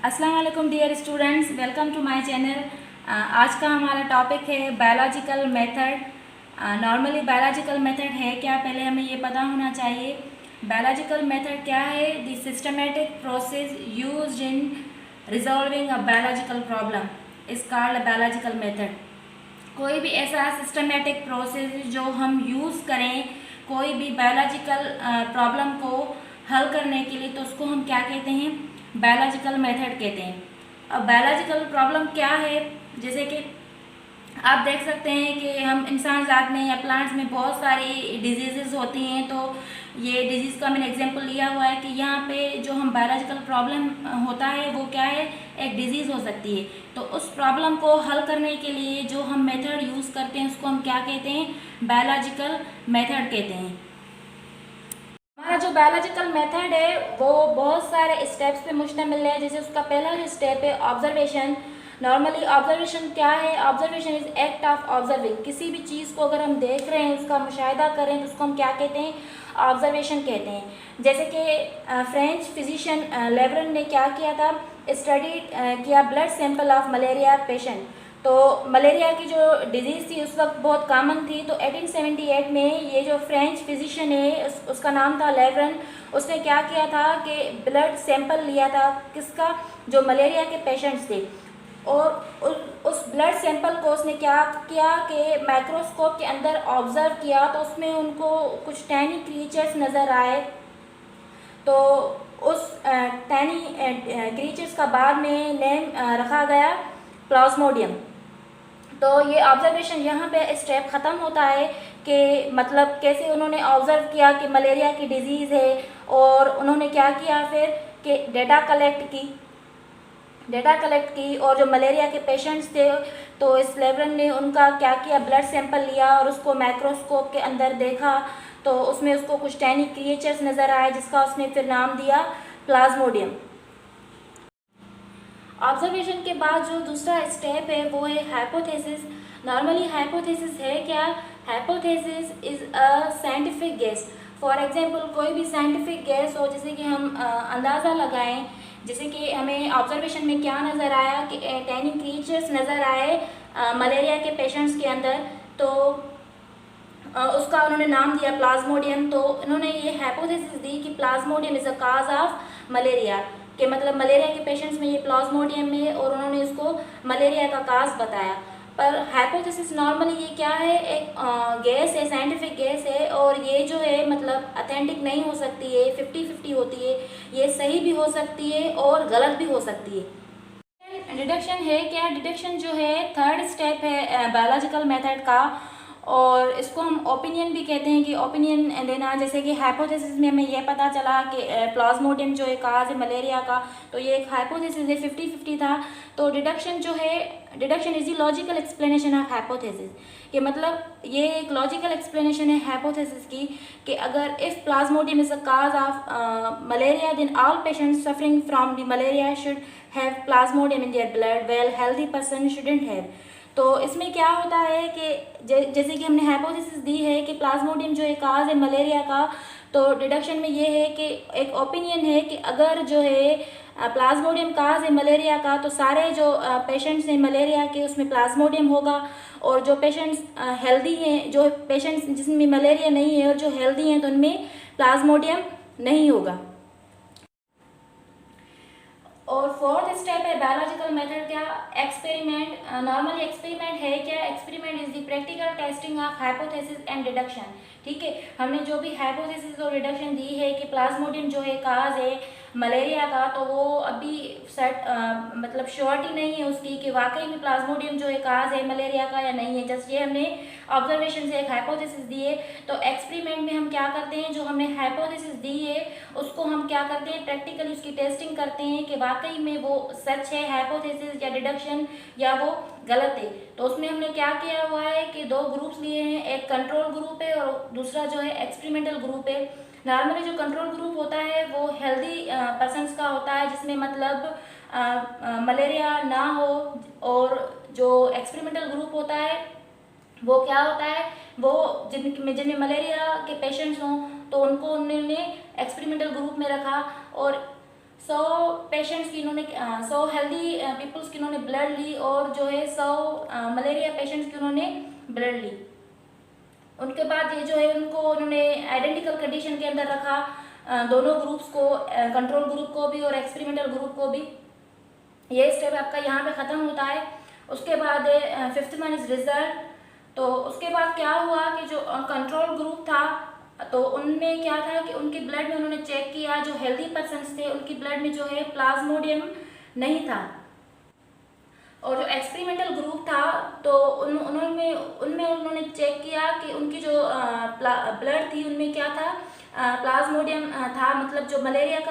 अस्सलाम वालेकुम dear students, welcome to my channel. आज का हमारा टॉपिक है biological method. Normally biological method है क्या, पहले हमें ये पता होना चाहिए। बायोलॉजिकल मेथड क्या है? The systematic process used in resolving a biological problem is called biological method. कोई भी ऐसा सिस्टमेटिक प्रोसेस जो हम यूज़ करें कोई भी बायोलॉजिकल प्रॉब्लम को हल करने के लिए, तो उसको हम क्या कहते हैं? बायोलॉजिकल मेथड कहते हैं। अब बायोलॉजिकल प्रॉब्लम क्या है? जैसे कि आप देख सकते हैं कि हम इंसान ज़ात में या प्लांट्स में बहुत सारी डिजीज़ होती हैं। तो ये डिजीज़ का मैंने एग्जांपल लिया हुआ है कि यहाँ पे जो हम बायोलॉजिकल प्रॉब्लम होता है वो क्या है? एक डिजीज़ हो सकती है। तो उस प्रॉब्लम को हल करने के लिए जो हम मेथड यूज़ करते हैं उसको हम क्या कहते हैं? बायोलॉजिकल मेथड कहते हैं। हमारा जो बायोलॉजिकल मेथड है वो बहुत सारे स्टेप्स पे मुश्तमिल है। जैसे उसका पहला जो स्टेप है ऑब्जर्वेशन। नॉर्मली ऑब्जर्वेशन क्या है? Observation is act of observing. किसी भी चीज़ को अगर हम देख रहे हैं, उसका मुशाहिदा करें, तो उसको हम क्या कहते हैं? ऑब्जर्वेशन कहते हैं। जैसे कि फ्रेंच फिजिशियन लेवरन ने क्या किया था? स्टडी किया blood sample of malaria patient. तो मलेरिया की जो डिजीज़ थी उस वक्त बहुत कॉमन थी। तो 1878 में ये जो फ्रेंच फिजिशियन है उसका नाम था लेवरन, उसने क्या किया था कि ब्लड सैंपल लिया था किसका? जो मलेरिया के पेशेंट्स थे। और उस ब्लड सैंपल को उसने क्या किया कि माइक्रोस्कोप के अंदर ऑब्जर्व किया, तो उसमें उनको कुछ टैनी क्रीचर्स नज़र आए। तो उस टैनी क्रीचर्स का बाद में नेम रखा गया प्लाज्मोडियम। तो ये ऑब्जर्वेशन यहाँ पे स्टेप ख़त्म होता है कि मतलब कैसे उन्होंने ऑब्जर्व किया कि मलेरिया की डिजीज़ है, और उन्होंने क्या किया फिर कि डेटा कलेक्ट की और जो मलेरिया के पेशेंट्स थे, तो इस लेवरन ने उनका क्या किया? ब्लड सैंपल लिया और उसको माइक्रोस्कोप के अंदर देखा। तो उसमें उसको कुछ टैनी क्रिएचर्स नज़र आए जिसका उसने फिर नाम दिया प्लाज्मोडियम। ऑब्जर्वेशन के बाद जो दूसरा स्टेप है वो है हाइपोथेसिस। नॉर्मली हाइपोथेसिस है क्या? Hypothesis is a scientific guess. For example कोई भी साइंटिफिक गेस हो, जैसे कि हम अंदाज़ा लगाएं, जैसे कि हमें ऑब्जर्वेशन में क्या नज़र आया कि टैनी क्रीचर्स नज़र आए मलेरिया के पेशेंट्स के अंदर। तो उसका उन्होंने नाम दिया प्लाज्मोडियम। तो उन्होंने ये हाइपोथेसिस दी कि Plasmodium is a cause of malaria, कि मतलब मलेरिया के पेशेंट्स में ये प्लाज्मोडियम है, और उन्होंने इसको मलेरिया का काज बताया। पर हाइपोथेसिस नॉर्मली ये क्या है? एक गैस है, साइंटिफिक गैस है, और ये जो है मतलब अथेंटिक नहीं हो सकती है, 50-50 होती है। ये सही भी हो सकती है और गलत भी हो सकती है। डिडक्शन है क्या? डिडक्शन जो है थर्ड स्टेप है बायोलॉजिकल मेथड का, और इसको हम ओपिनियन भी कहते हैं कि ओपिनियन देना। जैसे कि हाइपोथेसिस में हमें यह पता चला कि प्लाज्मोडियम जो एक काज है मलेरिया का, तो ये एक हाइपोथेसिस है, 50-50 था। तो डिडक्शन जो है, deduction is the logical explanation of hypothesis, कि मतलब ये एक लॉजिकल एक्सप्लेनेशन है हाइपोथेसिस की कि अगर if plasmodium is a cause of malaria then all patients suffering from the malaria should have plasmodium in their blood, well healthy person shouldn't have. तो इसमें क्या होता है कि जैसे कि हमने हाइपोथेसिस दी है कि प्लाज्मोडियम जो एक काज है मलेरिया का, तो डिडक्शन में ये है कि एक ओपिनियन है कि अगर जो है प्लाज्मोडियम काज है मलेरिया का, तो सारे जो पेशेंट्स हैं मलेरिया के उसमें प्लाज्मोडियम होगा, और जो पेशेंट्स हेल्दी हैं, जो पेशेंट्स जिसमें मलेरिया नहीं है और जो हेल्दी हैं, तो उनमें प्लाज्मोडियम नहीं होगा। और फोर्थ स्टेप है बायोलॉजिकल मेथड क्या? एक्सपेरिमेंट। नॉर्मली एक्सपेरिमेंट है क्या? Experiment is the practical testing of hypothesis and deduction. ठीक है, हमने जो भी हाइपोथेसिस और डिडक्शन दी है कि प्लाज्मोडियम जो है काज है मलेरिया का, तो वो अभी सेट मतलब श्योरिटी नहीं है उसकी कि वाकई में प्लाज्मोडियम जो है काज है मलेरिया का या नहीं है। जस्ट ये हमने ऑब्जर्वेशन से एक हाइपोथेसिस दी है। तो एक्सपेरिमेंट में हम क्या करते हैं, जो हमने हाइपोथेसिस दी है उसको हम क्या करते हैं? प्रैक्टिकली उसकी टेस्टिंग करते हैं कि वाकई में वो सच है हाइपोथेसिस या डिडक्शन, या वो गलत है। तो उसमें हमने क्या किया हुआ है कि दो ग्रुप्स लिए हैं, एक कंट्रोल ग्रुप है और दूसरा जो है एक्सपेरिमेंटल ग्रुप है। नॉर्मली जो कंट्रोल ग्रुप होता है वो हेल्दी पर्सनस का होता है, जिसमें मतलब मलेरिया ना हो, और जो एक्सपेरिमेंटल ग्रुप होता है वो क्या होता है? वो जिनमें मलेरिया के पेशेंट्स हों, तो उनको उन्होंने एक्सपेरिमेंटल ग्रुप में रखा। और 100 पेशेंट्स की इन्होंने 100 हेल्दी पीपल्स की इन्होंने ब्लड ली और जो है 100 मलेरिया पेशेंट्स की उन्होंने ब्लड ली। उनके बाद ये जो है उनको उन्होंने आइडेंटिकल कंडीशन के अंदर रखा, दोनों ग्रुप्स को, कंट्रोल ग्रुप को भी और एक्सपेरिमेंटल ग्रुप को भी। ये स्टेप आपका यहाँ पे ख़त्म होता है। उसके बाद 5th वन इज रिजल्ट। तो उसके बाद क्या हुआ कि जो कंट्रोल ग्रुप था तो उनमें क्या था कि उनके ब्लड में उन्होंने चेक किया, जो हेल्दी पर्सन्स थे उनकी ब्लड में जो है प्लाज्मोडियम नहीं था। और जो एक्सपेरिमेंटल ग्रुप था तो उन्होंने चेक किया कि उनकी जो ब्लड थी उनमें क्या था, प्लाज्मोडियम था, मतलब जो मलेरियल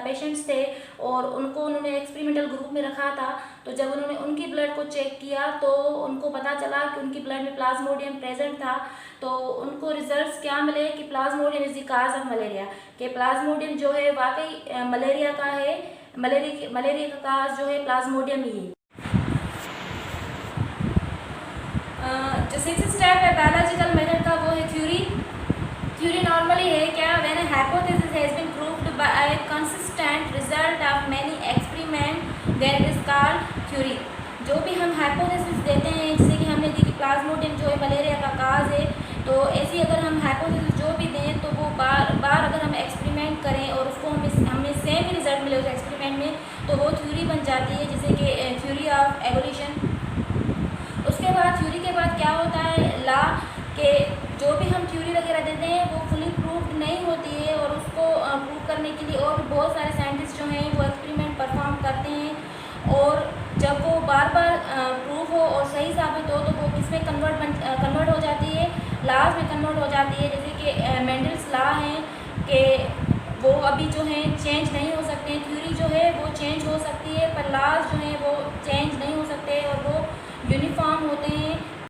पेशेंट्स थे और उनको उन्होंने एक्सपेरिमेंटल ग्रुप में रखा था। तो जब उन्होंने उनकी ब्लड को चेक किया तो उनको पता चला कि उनकी ब्लड में प्लाज्मोडियम प्रेजेंट था। तो उनको रिजल्ट्स क्या मिले कि Plasmodium is the cause of malaria, कि प्लाज्मोडियम जो है वाकई मलेरिया का है, मलेरिया का काज जो है प्लाज्मोडियम ही है। जो 6th स्टेप है बायोलॉजिकल मेथड का वो है थ्योरी। थ्योरी नॉर्मली है क्या, when a hypothesis has been proved by a consistent result of many experiment then it is called theory. जो भी हम हाइपोथेसिस देते हैं, जैसे कि हमने दी कि प्लाज्मोडियम जो है मलेरिया का काज है, तो ऐसी अगर हम हाइपोथेसिस जो भी दें तो वो बार बार अगर हम एक्सपेरिमेंट करें और उसको हमें सेम ही रिजल्ट मिले उस एक्सपेरिमेंट में, तो वो थ्योरी बन जाती है, जैसे कि थ्योरी ऑफ एवोल्यूशन। उसके बाद थ्योरी के बाद क्या होता है, लॉ, के जो भी हम थ्योरी वगैरह देते हैं वो फुली प्रूव्ड नहीं होती है और उसको प्रूव करने के लिए और भी बहुत सारे साइंटिस्ट जो हैं वो एक्सपेरिमेंट परफॉर्म करते हैं। और जब वो बार बार प्रूव हो और सही साबित हो तो वो किसमें कन्वर्ट हो जाती है, लॉज में कन्वर्ट हो जाती है। जैसे कि मेंडल्स लॉ हैं कि वो अभी जो है चेंज नहीं हो सकते हैं, थ्योरी जो है वो चेंज हो सकती है पर लॉज जो है